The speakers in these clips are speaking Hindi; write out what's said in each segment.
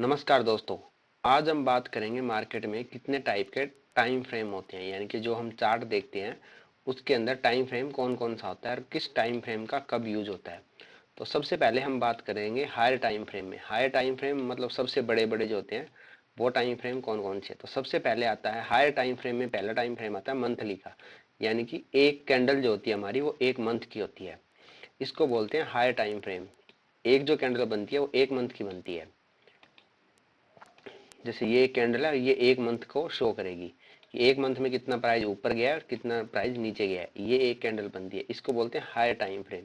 नमस्कार दोस्तों। आज हम बात करेंगे मार्केट में कितने टाइप के टाइम फ्रेम होते हैं, यानी कि जो हम चार्ट देखते हैं उसके अंदर टाइम फ्रेम कौन कौन सा होता है और किस टाइम फ्रेम का कब यूज होता है। तो सबसे पहले हम बात करेंगे हायर टाइम फ्रेम में। हायर टाइम फ्रेम मतलब सबसे बड़े बड़े जो होते हैं वो टाइम फ्रेम कौन कौन से। तो सबसे पहले आता है हायर टाइम फ्रेम में, पहला टाइम फ्रेम आता है मंथली का, यानी कि एक कैंडल जो होती है हमारी वो एक मंथ की होती है। इसको बोलते हैं हायर टाइम फ्रेम। एक जो कैंडल बनती है वो एक मंथ की बनती है। जैसे ये कैंडल है, ये एक मंथ को शो करेगी कि एक मंथ में कितना प्राइस ऊपर गया है और कितना प्राइस नीचे गया है। ये एक कैंडल बनती है, इसको बोलते हैं हायर टाइम फ्रेम।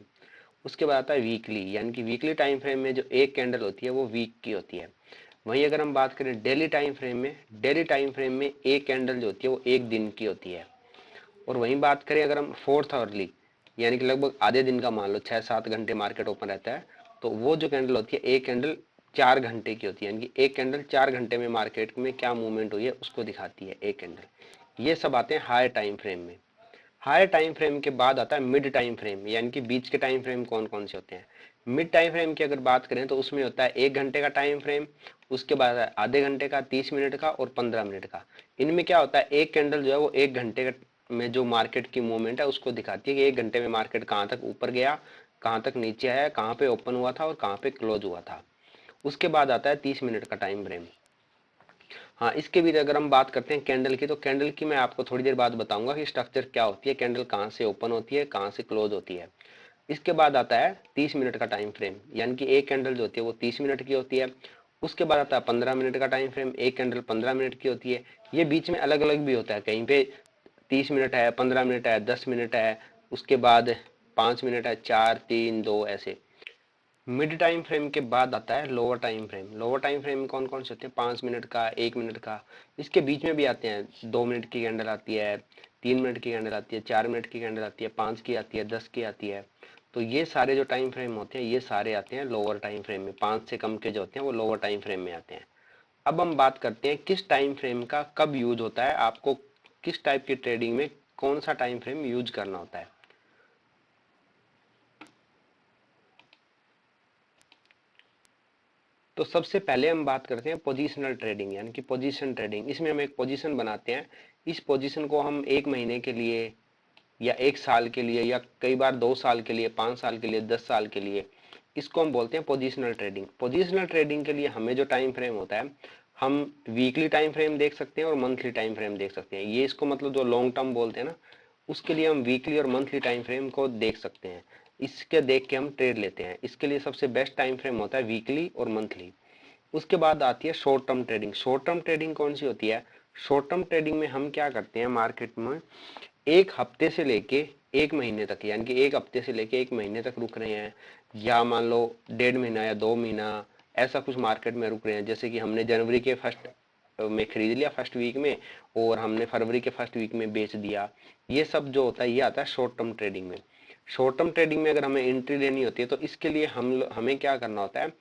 उसके बाद आता है वीकली, यानी कि वीकली टाइम फ्रेम में जो एक कैंडल होती है वो वीक की होती है। वहीं अगर हम बात करें डेली टाइम फ्रेम में, डेली टाइम फ्रेम में एक कैंडल जो होती है वो एक दिन की होती है। और वहीं बात करें अगर हम फोर्थ आवरली, यानी कि लगभग आधे दिन का, मान लो 6-7 घंटे मार्केट ओपन रहता है, तो वो जो कैंडल होती है एक कैंडल 4 घंटे की होती है, यानी कि एक कैंडल 4 घंटे में मार्केट में क्या मूवमेंट हुई है उसको दिखाती है एक कैंडल। ये सब आते हैं हायर टाइम फ्रेम में। हायर टाइम फ्रेम के बाद आता है मिड टाइम फ्रेम, यानी कि बीच के टाइम फ्रेम कौन कौन से होते हैं। मिड टाइम फ्रेम की अगर बात करें तो उसमें होता है 1 घंटे का टाइम फ्रेम, उसके बाद आधे घंटे का, 30 मिनट का और 15 मिनट का। इनमें क्या होता है, एक कैंडल जो है वो 1 घंटे में जो मार्केट की मूवमेंट है उसको दिखाती है कि 1 घंटे में मार्केट कहाँ तक ऊपर गया, कहाँ तक नीचे आया, कहाँ पे ओपन हुआ था और कहाँ पे क्लोज हुआ था। उसके बाद आता है 30 मिनट का टाइम फ्रेम। हाँ, इसके भी अगर हम बात करते हैं कैंडल की, तो कैंडल की मैं आपको थोड़ी देर बाद बताऊंगा कि स्ट्रक्चर क्या होती है, कैंडल कहाँ से ओपन होती है, कहाँ से क्लोज होती है। इसके बाद आता है 30 मिनट का टाइम फ्रेम, यानी कि एक कैंडल जो होती है वो 30 मिनट की होती है। उसके बाद आता है 15 मिनट का टाइम फ्रेम, एक कैंडल 15 मिनट की होती है। ये बीच में अलग अलग भी होता है, कहीं पे 30 मिनट है, 15 मिनट है, 10 मिनट है, उसके बाद 5 मिनट है, 4, 3, 2 ऐसे। मिड टाइम फ्रेम के बाद आता है lower time frame. Lower time frame में कौन कौन से होते हैं, 5 मिनट का, 1 मिनट का। इसके बीच में भी आते हैं, 2 मिनट की कैंडल आती है, 3 मिनट की कैंडल आती है, 4 मिनट की कैंडल आती है, 5 की आती है, 10 की आती है। तो ये सारे जो टाइम फ्रेम होते हैं ये सारे आते हैं लोअर टाइम फ्रेम में। 5 से कम के जो होते हैं वो लोअर टाइम फ्रेम में आते हैं। अब हम बात करते हैं किस टाइम फ्रेम का कब यूज होता है, आपको किस टाइप की ट्रेडिंग में कौन सा टाइम फ्रेम यूज करना होता है। तो सबसे पहले हम बात करते हैं पोजिशनल ट्रेडिंग, यानी कि पोजीशन ट्रेडिंग। इसमें हम एक पोजीशन बनाते हैं, इस पोजीशन को हम 1 महीने के लिए या 1 साल के लिए या कई बार 2 साल के लिए, 5 साल के लिए, 10 साल के लिए, इसको हम बोलते हैं पोजिशनल ट्रेडिंग। पोजिशनल ट्रेडिंग के लिए हमें जो टाइम फ्रेम होता है, हम वीकली टाइम फ्रेम देख सकते हैं और मंथली टाइम फ्रेम देख सकते हैं। ये इसको मतलब जो लॉन्ग टर्म बोलते हैं ना, उसके लिए हम वीकली और मंथली टाइम फ्रेम को देख सकते हैं। इसके देख के हम ट्रेड लेते हैं। इसके लिए सबसे बेस्ट टाइम फ्रेम होता है वीकली और मंथली। उसके बाद आती है short term trading. Short term trading कौन सी होती है, शॉर्ट टर्म ट्रेडिंग में हम क्या करते हैं, मार्केट में एक हफ्ते से लेके 1 महीने तक, यानी कि एक हफ्ते से लेके 1 महीने तक रुक रहे हैं, या मान लो 1.5 महीना या 2 महीना, ऐसा कुछ मार्केट में रुक रहे हैं। जैसे कि हमने जनवरी के फर्स्ट में खरीद लिया फर्स्ट वीक में, और हमने फरवरी के फर्स्ट वीक में बेच दिया। ये सब जो होता है ये आता है शॉर्ट टर्म ट्रेडिंग में। शॉर्ट टर्म ट्रेडिंग में अगर हमें एंट्री लेनी होती है तो इसके लिए हमें क्या करना होता है,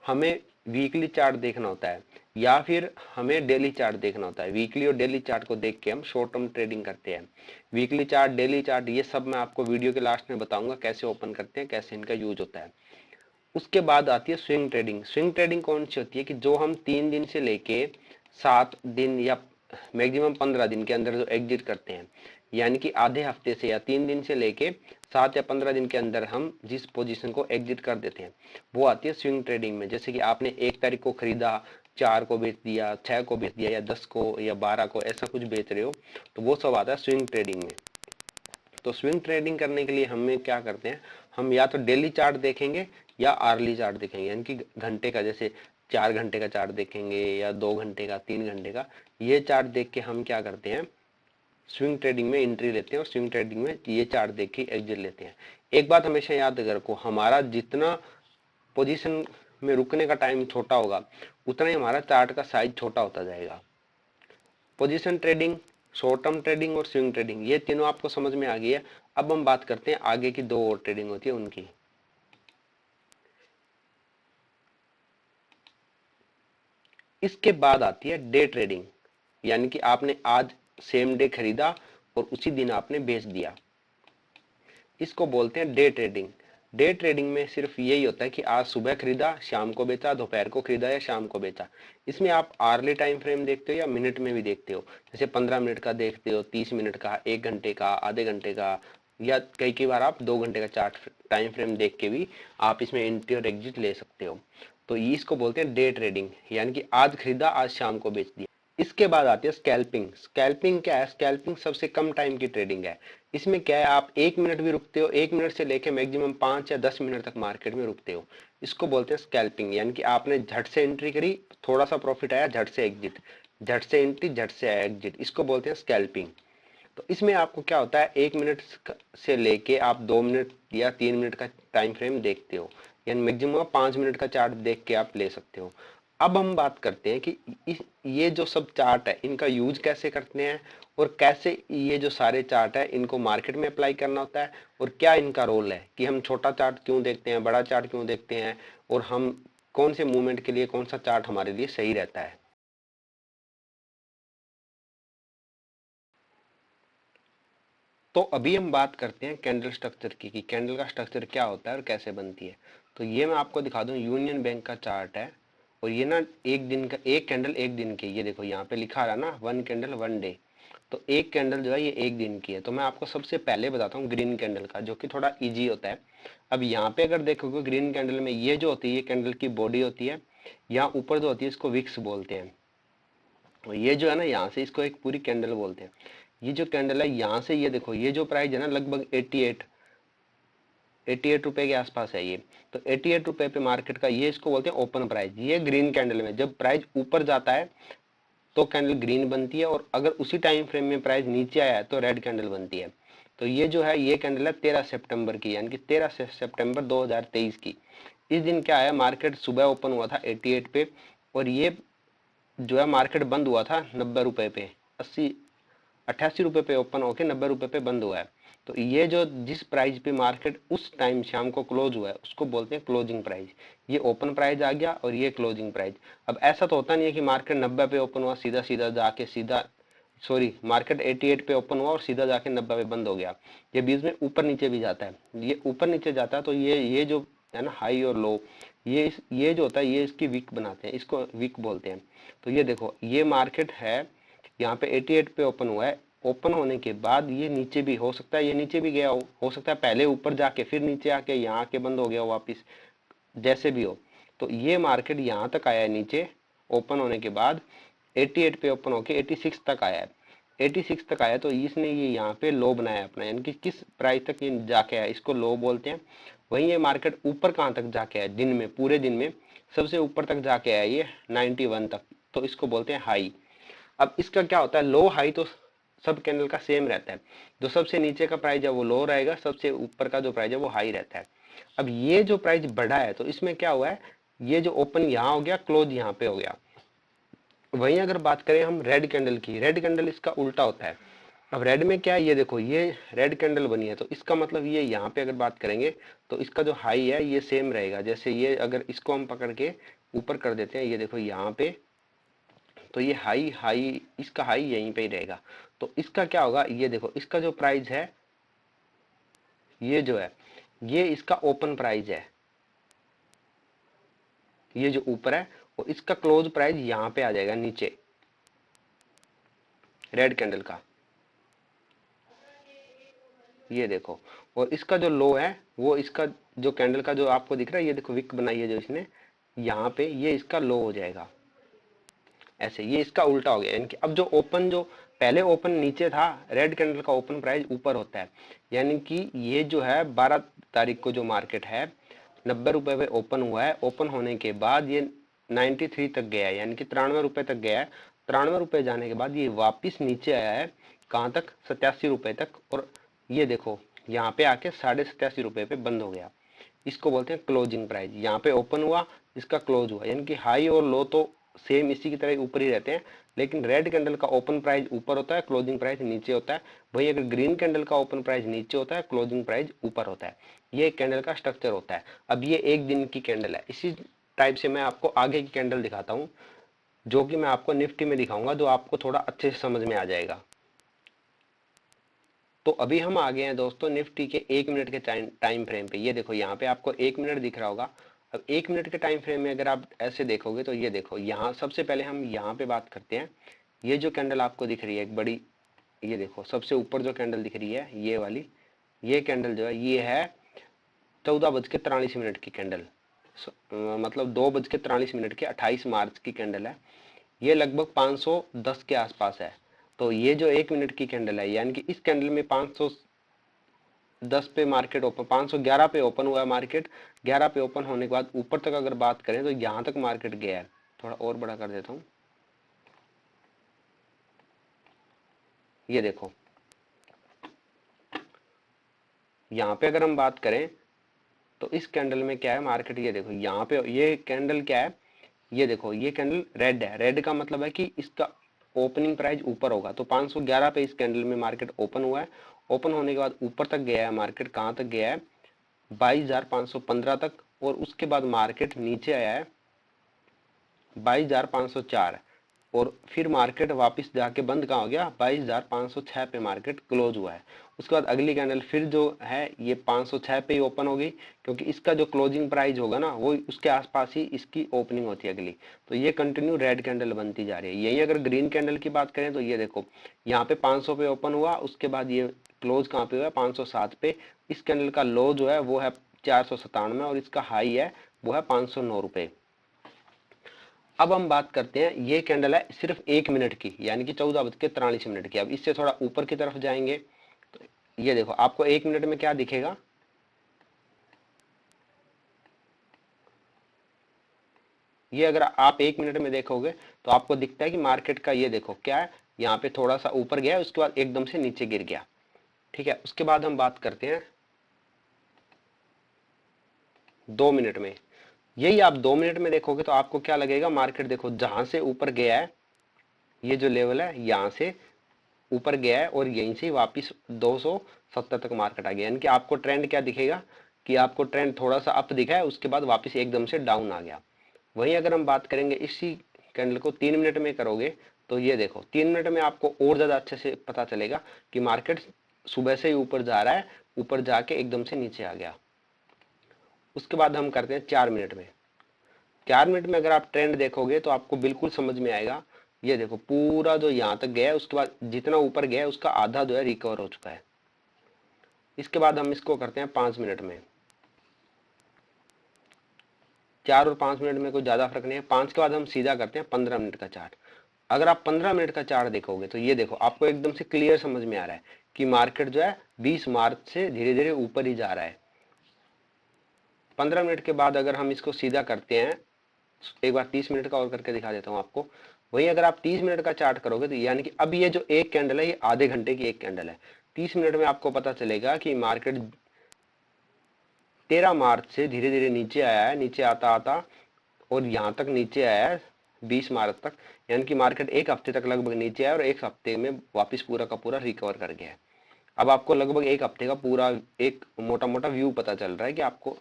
हमें वीकली चार्ट देखना होता है या फिर हमें डेली चार्ट देखना होता है। वीकली और डेली चार्ट को देख के हम शॉर्ट टर्म ट्रेडिंग करते हैं। वीकली चार्ट, डेली चार्ट, ये सब मैं आपको वीडियो के लास्ट में बताऊंगा कैसे ओपन करते हैं, कैसे इनका यूज होता है। उसके बाद आती है स्विंग ट्रेडिंग। स्विंग ट्रेडिंग कौन सी होती है कि जो हम 3 दिन से लेके 7 दिन या मैक्सिमम 15 दिन के अंदर जो एग्जिट करते हैं, यानी कि आधे हफ्ते से या 3 दिन से लेके 7 या 15 दिन के अंदर हम जिस पोजीशन को एग्जिट कर देते हैं वो आती है स्विंग ट्रेडिंग में। जैसे कि आपने 1 तारीख को खरीदा, 4 को बेच दिया, 6 को बेच दिया, या 10 को या 12 को, ऐसा कुछ बेच रहे हो, तो वो सब आता है स्विंग ट्रेडिंग में। तो स्विंग ट्रेडिंग करने के लिए हमें क्या करते हैं, हम या तो डेली चार्ट देखेंगे या आर्ली चार्ट देखेंगे, यानी कि घंटे का, जैसे 4 घंटे का चार्ट देखेंगे या 2 घंटे का, 3 घंटे का। ये चार्ट देख के हम क्या करते हैं, स्विंग ट्रेडिंग में एंट्री लेते हैं और स्विंग ट्रेडिंग में ये चार्ट देख के एग्जिट लेते हैं। एक बात हमेशा याद रखो, हमारा जितना पोजीशन में रुकने का टाइम छोटा होगा उतना ही हमारा चार्ट का साइज छोटा होता जाएगा। Position trading, short term trading और स्विंग ट्रेडिंग, ये तीनों आपको समझ में आ गई है। अब हम बात करते हैं आगे की 2 और ट्रेडिंग होती है उनकी। इसके बाद आती है डे ट्रेडिंग, यानी कि आपने आज सेम डे खरीदा और उसी दिन आपने बेच दिया, इसको बोलते हैं डे ट्रेडिंग। डे ट्रेडिंग में सिर्फ यही होता है कि आज सुबह खरीदा, शाम को बेचा, दोपहर को खरीदा या शाम को बेचा। इसमें आप आर्ली टाइम फ्रेम देखते हो या मिनट में भी देखते हो, जैसे 15 मिनट का देखते हो, 30 मिनट का, 1 घंटे का, आधे घंटे का, या कई बार आप 2 घंटे का चार्ट टाइम फ्रेम देख के भी आप इसमें एंट्री और एग्जिट ले सकते हो। तो ये इसको बोलते हैं डे ट्रेडिंग, यानी कि आज खरीदा, आज शाम को बेच दिया। इसके बाद आती है स्कैल्पिंग। स्कैल्पिंग क्या है? स्कैल्पिंग सबसे कम टाइम की ट्रेडिंग है। इसमें क्या है, आप 1 मिनट भी रुकते हो, 1 मिनट से लेके मैक्सिमम 5 या 10 मिनट तक मार्केट में रुकते हो। इसको बोलते हैं स्कैल्पिंग, यानी कि आपने झट से एंट्री करी, थोड़ा सा प्रॉफिट आया, झट से एग्जिट, झट से एंट्री, झट से एग्जिट, इसको बोलते हैं स्कैल्पिंग। तो इसमें आपको क्या होता है, 1 मिनट से लेके आप 2 मिनट या 3 मिनट का टाइम फ्रेम देखते हो, यानी मैक्सिमम 5 मिनट का चार्ट देख के आप ले सकते हो। अब हम बात करते हैं कि ये जो सब चार्ट है इनका यूज कैसे करते हैं, और कैसे ये जो सारे चार्ट है इनको मार्केट में अप्लाई करना होता है, और क्या इनका रोल है कि हम छोटा चार्ट क्यों देखते हैं, बड़ा चार्ट क्यों देखते हैं, और हम कौन से मूवमेंट के लिए कौन सा चार्ट हमारे लिए सही रहता है। तो अभी हम बात करते हैं कैंडल स्ट्रक्चर की, कि कैंडल का स्ट्रक्चर क्या होता है और कैसे बनती है। तो ये मैं आपको दिखा दूं, यूनियन बैंक का चार्ट है, और ये ना एक दिन का, एक कैंडल एक दिन की, ये देखो यहाँ पे लिखा रहा ना, 1 कैंडल 1 डे। तो एक कैंडल जो है ये एक दिन की है। तो मैं आपको सबसे पहले बताता हूँ ग्रीन कैंडल का, जो कि थोड़ा इजी होता है। अब यहाँ पे अगर देखोगे ग्रीन कैंडल में, ये जो होती है ये कैंडल की बॉडी होती है, यहाँ ऊपर जो होती है इसको विक्स बोलते हैं, और ये जो है ना यहाँ से इसको एक पूरी कैंडल बोलते हैं। ये जो कैंडल है यहाँ से, ये देखो ये जो प्राइस है ना, लगभग 88 रुपए के आसपास है ये। तो 88 रुपए पे मार्केट का, ये इसको बोलते हैं ओपन प्राइस। ये ग्रीन कैंडल में जब प्राइस ऊपर जाता है तो कैंडल ग्रीन बनती है, और अगर उसी टाइम फ्रेम में प्राइस नीचे आया है तो रेड कैंडल बनती है। तो ये जो है ये कैंडल है 13 सितंबर की, यानी कि 13 सितंबर 2023 की। इस दिन क्या है, मार्केट सुबह ओपन हुआ था 88 पे, और ये जो है मार्केट बंद हुआ था 90 रुपए पे, 88 रुपए पे ओपन होके 90 रुपए पे बंद हुआ है। तो ये जो जिस प्राइस पे मार्केट उस टाइम शाम को क्लोज हुआ है उसको बोलते हैं क्लोजिंग प्राइस। ये ओपन प्राइस आ गया और ये क्लोजिंग प्राइस। अब ऐसा तो होता नहीं है कि मार्केट 90 पे ओपन हुआ, सीधा सीधा जाके सीधा, सॉरी, मार्केट 88 पे ओपन हुआ और सीधा जाके 90 पे बंद हो गया। ये बीच में ऊपर नीचे भी जाता है। ये ऊपर नीचे जाता है तो ये जो है ना हाई और लो, ये जो होता है ये इसकी वीक बनाते हैं, इसको वीक बोलते हैं। तो ये देखो ये मार्केट है यहाँ पे 88 पे ओपन हुआ है। ओपन होने के बाद ये नीचे भी हो सकता है, ये नीचे भी गया हो सकता है पहले ऊपर जाके फिर नीचे आके यहाँ आके बंद हो गया हो वापिस, जैसे भी हो। तो ये मार्केट यहाँ तक आया है नीचे ओपन होने के बाद, 88 पे ओपन होके 86 तक आया है। 86 तक आया तो इसने ये यहाँ पे लो बनाया अपना, यानी कि किस प्राइस तक ये जाके आया इसको लो बोलते हैं। वहीं ये मार्केट ऊपर कहाँ तक जाके आया, दिन में, पूरे दिन में सबसे ऊपर तक जाके आया ये 91 तक, तो इसको बोलते हैं हाई। अब इसका क्या होता है, लो हाई तो सब कैंडल का सेम रहता है। जो सबसे नीचे का प्राइस है वो लो रहेगा, सबसे ऊपर का जो प्राइस है वो हाई रहता है। अब ये जो प्राइस बढ़ा है तो इसमें क्या हुआ है, ये जो ओपन यहाँ हो गया, क्लोज यहाँ पे हो गया। वहीं अगर बात करें हम रेड कैंडल की, रेड कैंडल इसका उल्टा होता है। अब रेड में क्या है, ये देखो ये रेड कैंडल बनी है, तो इसका मतलब ये यहाँ पे अगर बात करेंगे तो इसका जो हाई है ये सेम रहेगा। जैसे ये अगर इसको हम पकड़ के ऊपर कर देते हैं, ये देखो यहाँ पे, तो ये हाई हाई इसका हाई यहीं पे ही रहेगा। तो इसका क्या होगा, ये देखो इसका जो प्राइस है, ये जो है ये इसका ओपन प्राइस है, ये जो ऊपर है, और इसका क्लोज प्राइस यहाँ पे आ जाएगा नीचे रेड कैंडल का, ये देखो। और इसका जो लो है वो इसका जो कैंडल का जो आपको दिख रहा है, ये देखो विक बनाई है जो इसने यहाँ पे, ये इसका लो हो जाएगा ऐसे, ये इसका उल्टा हो गया। यानी कि अब जो ओपन, जो पहले ओपन नीचे था, रेड कैंडल का ओपन प्राइस ऊपर होता है। यानी कि ये जो है 12 तारीख को जो मार्केट है 90 रुपए पे ओपन हुआ है, ओपन होने के बाद ये 93 तक गया है, यानी कि 93 रुपए तक गया है। 93 रुपए जाने के बाद ये वापिस नीचे आया है, कहाँ तक, 87 रुपए तक, और ये देखो यहाँ पे आके 87.5 रुपए पे बंद हो गया। इसको बोलते हैं क्लोजिंग प्राइस। यहाँ पे ओपन हुआ, इसका क्लोज हुआ, यानी कि हाई और लो तो सेम इसी की तरह ऊपर ही रहते हैं, लेकिन रेड कैंडल का ओपन प्राइस ऊपर होता है, क्लोजिंग प्राइस नीचे होता है। वही अगर ग्रीन कैंडल का ओपन प्राइस नीचे होता है, क्लोजिंग प्राइस ऊपर होता है। ये कैंडल का स्ट्रक्चर होता है। अब ये एक दिन की कैंडल है। इसी टाइप से मैं आपको आगे की कैंडल दिखाता हूँ, जो कि मैं आपको निफ्टी में दिखाऊंगा, जो आपको थोड़ा अच्छे से समझ में आ जाएगा। तो अभी हम आ गए हैं दोस्तों निफ्टी के 1 मिनट के टाइम फ्रेम पे। ये देखो यहाँ पे आपको 1 मिनट दिख रहा होगा। अब 1 मिनट के टाइम फ्रेम में अगर आप ऐसे देखोगे तो ये देखो यहाँ सबसे पहले हम यहाँ पे बात करते हैं। ये जो कैंडल आपको दिख रही है एक बड़ी, ये देखो सबसे ऊपर जो कैंडल दिख रही है ये वाली, ये कैंडल जो है ये है 14:43 की कैंडल, मतलब 2:43 के 28 मार्च की कैंडल है। ये लगभग 510 के आसपास है। तो ये जो 1 मिनट की कैंडल है यानी कि इस कैंडल में 510 पे मार्केट ओपन, 511 पे ओपन हुआ है मार्केट। 11 पे ओपन होने के बाद ऊपर तक अगर बात करें तो यहाँ तक मार्केट गया है। थोड़ा और बड़ा कर देता हूँ, ये देखो यहाँ पे अगर हम बात करें तो इस कैंडल में क्या है मार्केट, ये देखो यहाँ पे ये कैंडल क्या है, ये देखो ये कैंडल रेड है। रेड का मतलब है कि इसका ओपनिंग प्राइस ऊपर होगा। तो 511 पे इस कैंडल में मार्केट ओपन हुआ है। ओपन होने के बाद ऊपर तक गया है मार्केट, कहाँ तक गया है 22,515 तक, और उसके बाद मार्केट नीचे आया है 22,504, और फिर मार्केट वापस जाके बंद कहाँ हो गया 22,506 पे मार्केट क्लोज हुआ है। उसके बाद अगली कैंडल फिर जो है ये 506 पे ही ओपन हो गई, क्योंकि इसका जो क्लोजिंग प्राइस होगा ना वो उसके आसपास ही इसकी ओपनिंग होती है अगली। तो ये कंटिन्यू रेड कैंडल बनती जा रही है। यही अगर ग्रीन कैंडल की बात करें तो ये देखो यहाँ पे 500 पे ओपन हुआ, उसके बाद ये क्लोज कहाँ पे हुआ 507 पे। इस कैंडल का लो जो है वो है 497 और इसका हाई है वो है 509 रुपये। अब हम बात करते हैं, ये कैंडल है सिर्फ 1 मिनट की यानी कि 14:43 की। अब इससे थोड़ा ऊपर की तरफ जाएंगे तो ये देखो आपको 1 मिनट में क्या दिखेगा, ये अगर आप 1 मिनट में देखोगे तो आपको दिखता है कि मार्केट का ये देखो क्या है, यहाँ पे थोड़ा सा ऊपर गया उसके बाद एकदम से नीचे गिर गया। ठीक है, उसके बाद हम बात करते हैं 2 मिनट में। यही आप 2 मिनट में देखोगे तो आपको क्या लगेगा, मार्केट देखो जहां से ऊपर गया है ये जो लेवल है यहाँ से ऊपर गया है और यहीं से वापस 270 तक मार्केट आ गया। यानी कि आपको ट्रेंड क्या दिखेगा कि आपको ट्रेंड थोड़ा सा अप दिखा है उसके बाद वापस एकदम से डाउन आ गया। वहीं अगर हम बात करेंगे इसी कैंडल को 3 मिनट में करोगे तो ये देखो 3 मिनट में आपको और ज्यादा अच्छे से पता चलेगा कि मार्केट सुबह से ही ऊपर जा रहा है, ऊपर जाके एकदम से नीचे आ गया। उसके बाद हम करते हैं 4 मिनट में। 4 मिनट में अगर आप ट्रेंड देखोगे तो आपको बिल्कुल समझ में आएगा। ये देखो पूरा जो यहाँ तक गया है उसके बाद जितना ऊपर गया है उसका आधा जो है रिकवर हो चुका है। इसके बाद हम इसको करते हैं 5 मिनट में। 4 और 5 मिनट में कोई ज्यादा फर्क नहीं है। 5 के बाद हम सीधा करते हैं 15 मिनट का चार्ट। अगर आप 15 मिनट का चार्ट देखोगे तो ये देखो आपको एकदम से क्लियर समझ में आ रहा है कि मार्केट जो है 20 मार्च से धीरे धीरे ऊपर ही जा रहा है। 15 मिनट के बाद अगर हम इसको सीधा करते हैं, एक बार 30 मिनट का और करके दिखा देता हूँ आपको। वही अगर आप 30 मिनट का चार्ट करोगे तो यानी कि अब ये जो एक कैंडल है ये आधे घंटे की एक कैंडल है। 30 मिनट में आपको पता चलेगा कि मार्केट 13 मार्च से धीरे धीरे नीचे आया है, नीचे आता आता और यहाँ तक नीचे आया है 20 मार्च तक। यानी कि मार्केट एक हफ्ते तक लगभग नीचे आया और एक हफ्ते में वापस पूरा का पूरा रिकवर कर गया है। अब आपको लगभग एक हफ्ते का पूरा एक मोटा मोटा व्यू पता चल रहा है कि आपको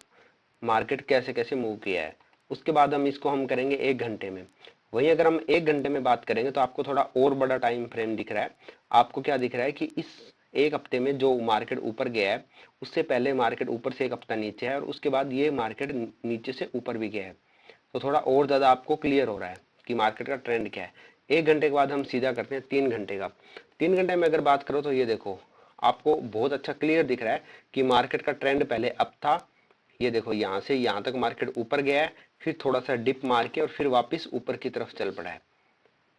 मार्केट कैसे कैसे मूव किया है। उसके बाद हम इसको हम करेंगे 1 घंटे में। वहीं अगर हम 1 घंटे में बात करेंगे तो आपको थोड़ा और बड़ा टाइम फ्रेम दिख रहा है। आपको क्या दिख रहा है कि इस एक हफ्ते में जो मार्केट ऊपर गया है उससे पहले मार्केट ऊपर से एक हफ्ता नीचे है और उसके बाद ये मार्केट नीचे से ऊपर भी गया है। तो थोड़ा और ज्यादा आपको क्लियर हो रहा है कि मार्केट का ट्रेंड क्या है। 1 घंटे के बाद हम सीधा करते हैं 3 घंटे का। 3 घंटे में अगर बात करो तो ये देखो आपको बहुत अच्छा क्लियर दिख रहा है कि मार्केट का ट्रेंड पहले अप था। ये देखो यहाँ से यहाँ तक मार्केट ऊपर गया है, फिर थोड़ा सा डिप मार के और फिर वापस ऊपर की तरफ चल पड़ा है।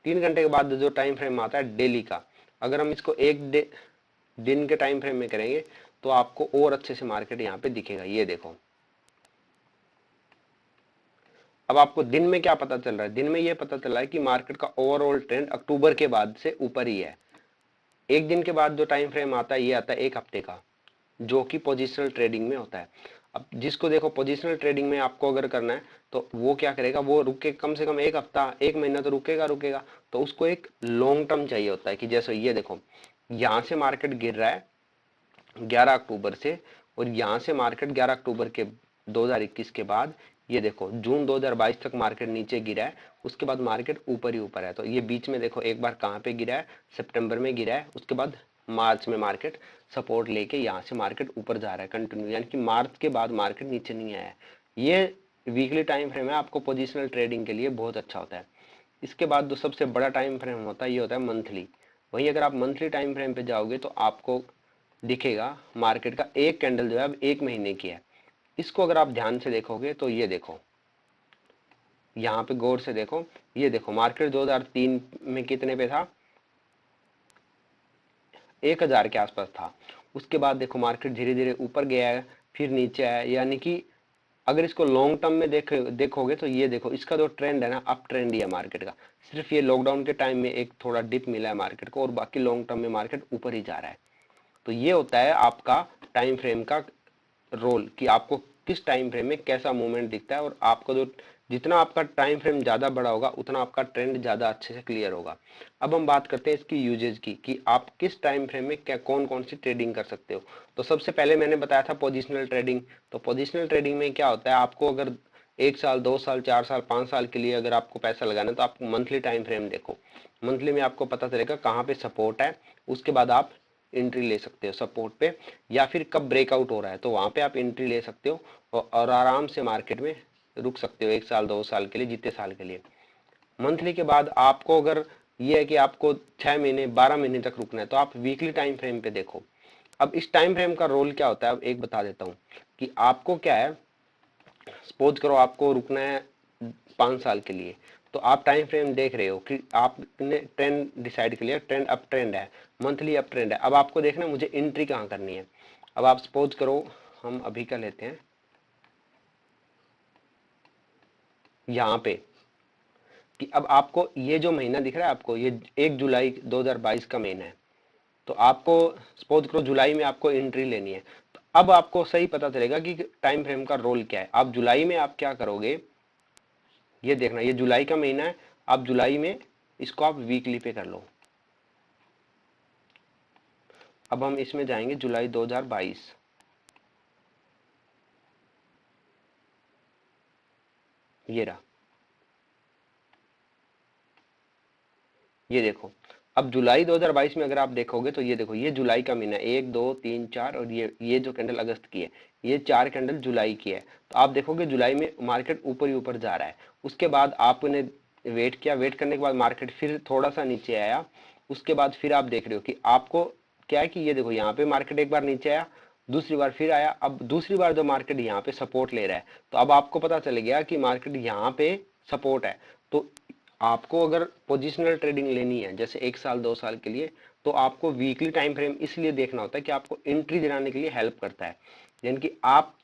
3 घंटे के बाद जो टाइम फ्रेम आता है डेली का, अगर हम इसको एक दिन के टाइम फ्रेम में करेंगे तो आपको और अच्छे से मार्केट यहाँ पे दिखेगा। ये देखो अब आपको दिन में क्या पता चल रहा है, दिन में ये पता चल रहा है कि मार्केट का ओवरऑल ट्रेंड अक्टूबर के बाद से ऊपर ही है। एक दिन के बाद जो टाइम फ्रेम आता है ये आता है एक हफ्ते का, जो कि पोजिशनल ट्रेडिंग में होता है। अब जिसको देखो पोजिशनल ट्रेडिंग में आपको अगर करना है तो वो क्या करेगा, वो रुके कम से कम एक हफ्ता एक महीना तो रुकेगा रुकेगा। तो उसको एक लॉन्ग टर्म चाहिए होता है कि जैसे ये देखो यहाँ से मार्केट गिर रहा है 11 अक्टूबर से और यहाँ से मार्केट 11 अक्टूबर के 2021 के बाद ये देखो जून 2022 तक मार्केट नीचे गिरा है, उसके बाद मार्केट ऊपर ही ऊपर है। तो ये बीच में देखो एक बार कहाँ पे गिरा है, सितंबर में गिरा है, उसके बाद मार्च में मार्केट सपोर्ट लेके यहाँ से मार्केट ऊपर जा रहा है कंटिन्यू, यानी कि मार्च के बाद मार्केट नीचे नहीं आया है। ये वीकली टाइम फ्रेम है, आपको पोजिशनल ट्रेडिंग के लिए बहुत अच्छा होता है। इसके बाद जो सबसे बड़ा टाइम फ्रेम होता है ये होता है मंथली। वहीं अगर आप मंथली टाइम फ्रेम पे जाओगे तो आपको दिखेगा मार्केट का एक कैंडल जो है अब 1 महीने की है। इसको अगर आप ध्यान से देखोगे तो ये देखो, यहाँ पे गौर से देखो, ये देखो मार्केट 2003 में कितने पे था, 1000 के आसपास था। उसके बाद देखो मार्केट धीरे धीरे ऊपर गया है, फिर नीचे आया, यानी कि अगर इसको लॉन्ग टर्म में देखोगे तो ये देखो इसका जो ट्रेंड है ना, अप ट्रेंड ही है मार्केट का। सिर्फ ये लॉकडाउन के टाइम में एक थोड़ा डिप मिला है मार्केट को, और बाकी लॉन्ग टर्म में मार्केट ऊपर ही जा रहा है। तो ये होता है आपका टाइम फ्रेम का रोल, कि आपको किस टाइम फ्रेम में कैसा मूवमेंट दिखता है, और आपको जो जितना आपका टाइम फ्रेम ज़्यादा बड़ा होगा उतना आपका ट्रेंड ज़्यादा अच्छे से क्लियर होगा। अब हम बात करते हैं इसकी यूजेज की, कि आप किस टाइम फ्रेम में क्या कौन कौन सी ट्रेडिंग कर सकते हो। तो सबसे पहले मैंने बताया था पोजिशनल ट्रेडिंग। तो पोजिशनल ट्रेडिंग में क्या होता है, आपको अगर 1 साल 2 साल 4 साल 5 साल के लिए अगर आपको पैसा लगाना है तो आपको मंथली टाइम फ्रेम देखो। मंथली में आपको पता चलेगा कहाँ पे सपोर्ट है, उसके बाद आप एंट्री ले सकते हो सपोर्ट पे, या फिर कब ब्रेकआउट हो रहा है तो वहां पे आप एंट्री ले सकते हो, और आराम से मार्केट में रुक सकते हो 1 साल 2 साल के लिए, जितने साल के लिए। मंथली के बाद आपको अगर ये है कि आपको 6 महीने 12 महीने तक रुकना है तो आप वीकली टाइम फ्रेम पे देखो। अब इस टाइम फ्रेम का रोल क्या होता है, अब एक बता देता हूँ कि आपको क्या है। सपोज करो आपको रुकना है 5 साल के लिए, तो आप टाइम फ्रेम देख रहे हो कि आपने ट्रेंड डिसाइड कर लिया, ट्रेंड अप ट्रेंड है, मंथली अप ट्रेंड है। अब आपको देखना है मुझे एंट्री कहाँ करनी है। अब आप सपोज करो, हम अभी का लेते हैं यहाँ पे, कि अब आपको ये जो महीना दिख रहा है आपको, ये 1 जुलाई 2022 का महीना है। तो आपको सपोज करो जुलाई में आपको एंट्री लेनी है। तो अब आपको सही पता चलेगा कि टाइम फ्रेम का रोल क्या है। आप जुलाई में आप क्या करोगे, ये देखना, ये जुलाई का महीना है, आप जुलाई में इसको आप वीकली पे कर लो। अब हम इसमें जाएंगे जुलाई 2022, ये रहा, ये देखो। अब जुलाई 2022 में अगर आप देखोगे तो ये देखो, ये जुलाई का महीना 1 2 3 4, और ये जो कैंडल अगस्त की है, ये 4 कैंडल जुलाई की है। तो आप देखोगे जुलाई में मार्केट ऊपर ही ऊपर जा रहा है। उसके बाद आपने वेट किया, वेट करने के बाद मार्केट फिर थोड़ा सा नीचे आया। उसके बाद फिर आप देख रहे हो कि आपको क्या है, कि ये देखो यहाँ पे मार्केट एक बार नीचे आया, दूसरी बार फिर आया, अब दूसरी बार जो मार्केट यहाँ पे सपोर्ट ले रहा है, तो अब आपको पता चल गया कि मार्केट यहाँ पे सपोर्ट है। तो आपको अगर पोजिशनल ट्रेडिंग लेनी है जैसे 1 साल 2 साल के लिए, तो आपको वीकली टाइम फ्रेम इसलिए देखना होता है कि आपको एंट्री दिलाने के लिए हेल्प करता है। यानी कि आप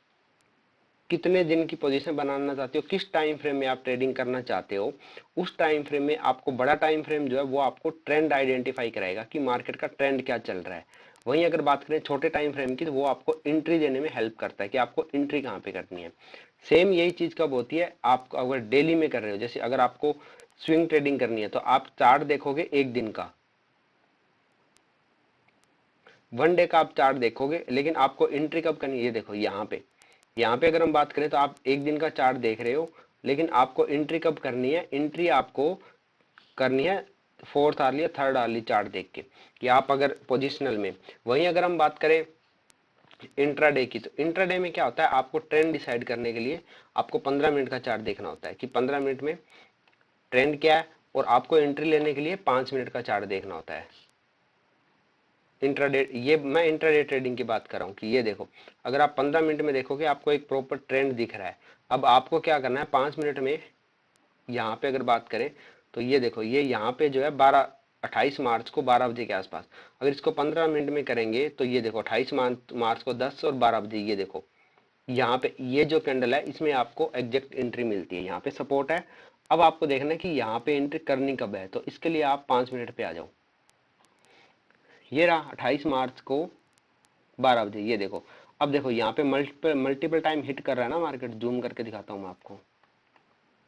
कितने दिन की पोजीशन बनाना चाहते हो, किस टाइम फ्रेम में आप ट्रेडिंग करना चाहते हो, उस टाइम फ्रेम में आपको बड़ा टाइम फ्रेम जो है वो आपको ट्रेंड आइडेंटिफाई कराएगा कि मार्केट का ट्रेंड क्या चल रहा है। वहीं अगर बात करें छोटे टाइम फ्रेम की, तो वो आपको एंट्री देने में हेल्प करता है कि आपको एंट्री कहाँ पे करनी है। सेम यही चीज कब होती है, आप अगर डेली में कर रहे हो, जैसे अगर आपको स्विंग ट्रेडिंग करनी है तो आप चार्ट देखोगे एक दिन का, 1 डे का आप चार्ट देखोगे, लेकिन आपको एंट्री कब करनी है, ये देखो यहाँ पे अगर हम बात करें तो आप एक दिन का चार्ट देख रहे हो, लेकिन आपको एंट्री कब करनी है, एंट्री आपको करनी है 4th आवरली या 3rd आवरली चार्ट देख के, कि आप अगर पोजिशनल में। वहीं अगर हम बात करें इंट्राडे की, तो इंट्राडे में क्या होता है, आपको ट्रेंड डिसाइड करने के लिए आपको 15 मिनट का चार्ट देखना होता है कि 15 मिनट में ट्रेंड क्या है, और आपको एंट्री लेने के लिए 5 मिनट का चार्ट देखना होता है। इंट्राडे, ये मैं इंट्राडे ट्रेडिंग की बात कर रहा हूँ कि ये देखो, अगर आप 15 मिनट में देखोगे आपको एक प्रॉपर ट्रेंड दिख रहा है। अब आपको क्या करना है 5 मिनट में, यहाँ पे अगर बात करें तो ये देखो, ये यहाँ पे जो है 28 मार्च को 12 बजे के आसपास, अगर इसको 15 मिनट में करेंगे तो ये देखो 28 मार्च को 10 और 12 बजे, ये देखो यहाँ पे ये जो कैंडल है इसमें आपको एग्जैक्ट एंट्री मिलती है, यहाँ पे सपोर्ट है। अब आपको देखना है कि यहाँ पे एंट्री करनी कब है, तो इसके लिए आप 5 मिनट पे आ जाओ। ये रहा 28 मार्च को 12 बजे, ये देखो। अब देखो यहाँ पे मल्टीपल टाइम हिट कर रहा है ना मार्केट, जूम करके दिखाता हूँ मैं आपको।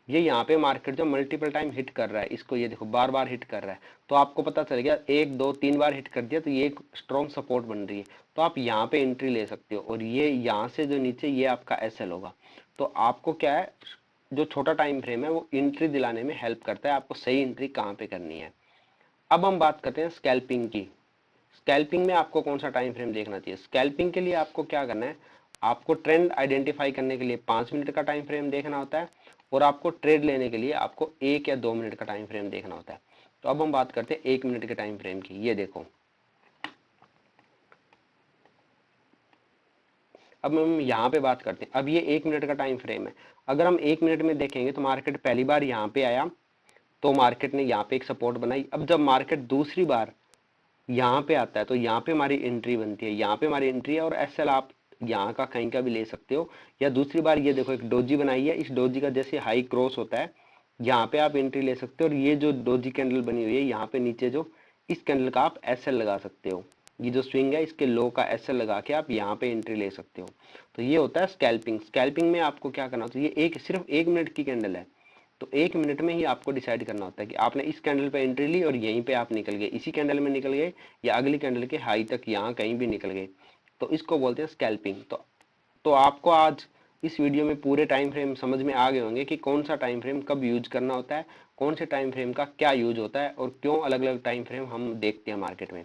ये यहाँ पे मार्केट जो मल्टीपल टाइम हिट कर रहा है इसको, ये देखो बार बार हिट कर रहा है, तो आपको पता चल गया 1 2 3 बार हिट कर दिया, तो ये एक स्ट्रॉन्ग सपोर्ट बन रही है, तो आप यहाँ पे एंट्री ले सकते हो। और ये यहाँ से जो नीचे ये आपका एसएल होगा। तो आपको क्या है, जो छोटा टाइम फ्रेम है वो एंट्री दिलाने में हेल्प करता है, आपको सही एंट्री कहाँ पे करनी है। अब हम बात करते हैं स्कैल्पिंग की। स्कैल्पिंग में आपको कौन सा टाइम फ्रेम देखना चाहिए? स्कैल्पिंग के लिए आपको क्या करना है, आपको ट्रेंड आइडेंटिफाई करने के लिए 5 मिनट का टाइम फ्रेम देखना होता है और आपको ट्रेड लेने के लिए आपको 1 या 2 मिनट का टाइम फ्रेम देखना होता है। तो अब हम बात करते हैं 1 मिनट के टाइम फ्रेम की। ये देखो, अब हम यहाँ पे बात करते हैं। अब ये 1 मिनट का टाइम फ्रेम है। अगर हम 1 मिनट में देखेंगे तो मार्केट पहली बार यहाँ पे आया तो मार्केट ने यहाँ पे एक सपोर्ट बनाई। अब जब मार्केट दूसरी बार यहाँ पे आता है तो यहाँ पे हमारी एंट्री बनती है, यहाँ पे हमारी एंट्री है और एसएल आप यहाँ का कहीं का भी ले सकते हो। या दूसरी बार ये देखो एक डोजी बनाई है, इस डोजी का जैसे हाई क्रॉस होता है यहाँ पे आप एंट्री ले सकते हो और ये जो डोजी कैंडल बनी हुई है यहाँ पे नीचे जो इस कैंडल का आप एसएल लगा सकते हो। ये जो स्विंग है इसके लो का एसएल लगा के आप यहाँ पे एंट्री ले सकते हो। तो ये होता है स्कैल्पिंग। स्कैल्पिंग में आपको क्या करना होता है, ये सिर्फ 1 मिनट की कैंडल है तो 1 मिनट में ही आपको डिसाइड करना होता है कि आपने इस कैंडल पे एंट्री ली और यहीं पे आप निकल गए, इसी कैंडल में निकल गए या अगली कैंडल के हाई तक यहाँ कहीं भी निकल गए, तो इसको बोलते हैं स्कैल्पिंग। तो आपको आज इस वीडियो में पूरे टाइम फ्रेम समझ में आ गए होंगे कि कौन सा टाइम फ्रेम कब यूज करना होता है, कौन से टाइम फ्रेम का क्या यूज होता है और क्यों अलग अलग टाइम फ्रेम हम देखते हैं मार्केट में।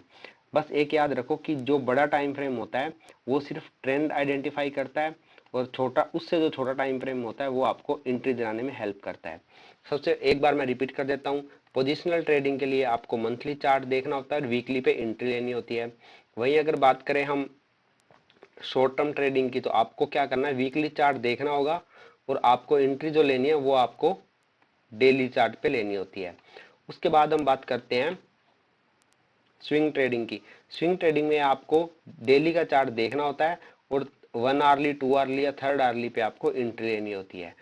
बस एक याद रखो कि जो बड़ा टाइम फ्रेम होता है वो सिर्फ ट्रेंड आइडेंटिफाई करता है और उससे जो छोटा टाइम फ्रेम होता है वो आपको एंट्री दिलाने में हेल्प करता है। सबसे एक बार मैं रिपीट कर देता हूँ, पोजिशनल ट्रेडिंग के लिए आपको मंथली चार्ट देखना होता है और वीकली पे एंट्री लेनी होती है। वहीं अगर बात करें हम शॉर्ट टर्म ट्रेडिंग की, तो आपको क्या करना है, वीकली चार्ट देखना होगा और आपको एंट्री जो लेनी है वो आपको डेली चार्ट पे लेनी होती है। उसके बाद हम बात करते हैं स्विंग ट्रेडिंग की। स्विंग ट्रेडिंग में आपको डेली का चार्ट देखना होता है और 1 आवरली, 2 आवरली या 3rd आवरली पे आपको एंट्री लेनी होती है।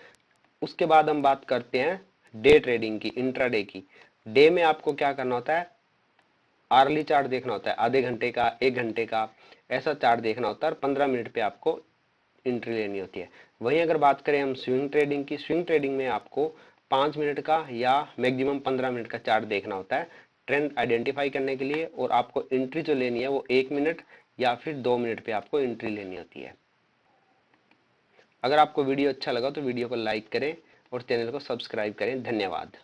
उसके बाद हम बात करते हैं डे ट्रेडिंग की, इंट्राडे की। डे में आपको क्या करना होता है, आर्ली चार्ट देखना होता है, आधे घंटे का, 1 घंटे का, ऐसा चार्ट देखना होता है और 15 मिनट पे आपको एंट्री लेनी होती है। वहीं अगर बात करें हम स्विंग ट्रेडिंग की, स्विंग ट्रेडिंग में आपको 5 मिनट का या मैक्सिमम 15 मिनट का चार्ट देखना होता है ट्रेंड आइडेंटिफाई करने के लिए और आपको एंट्री जो लेनी है वो 1 मिनट या फिर 2 मिनट पे आपको एंट्री लेनी होती है। अगर आपको वीडियो अच्छा लगा तो वीडियो को लाइक करें और चैनल को सब्सक्राइब करें। धन्यवाद।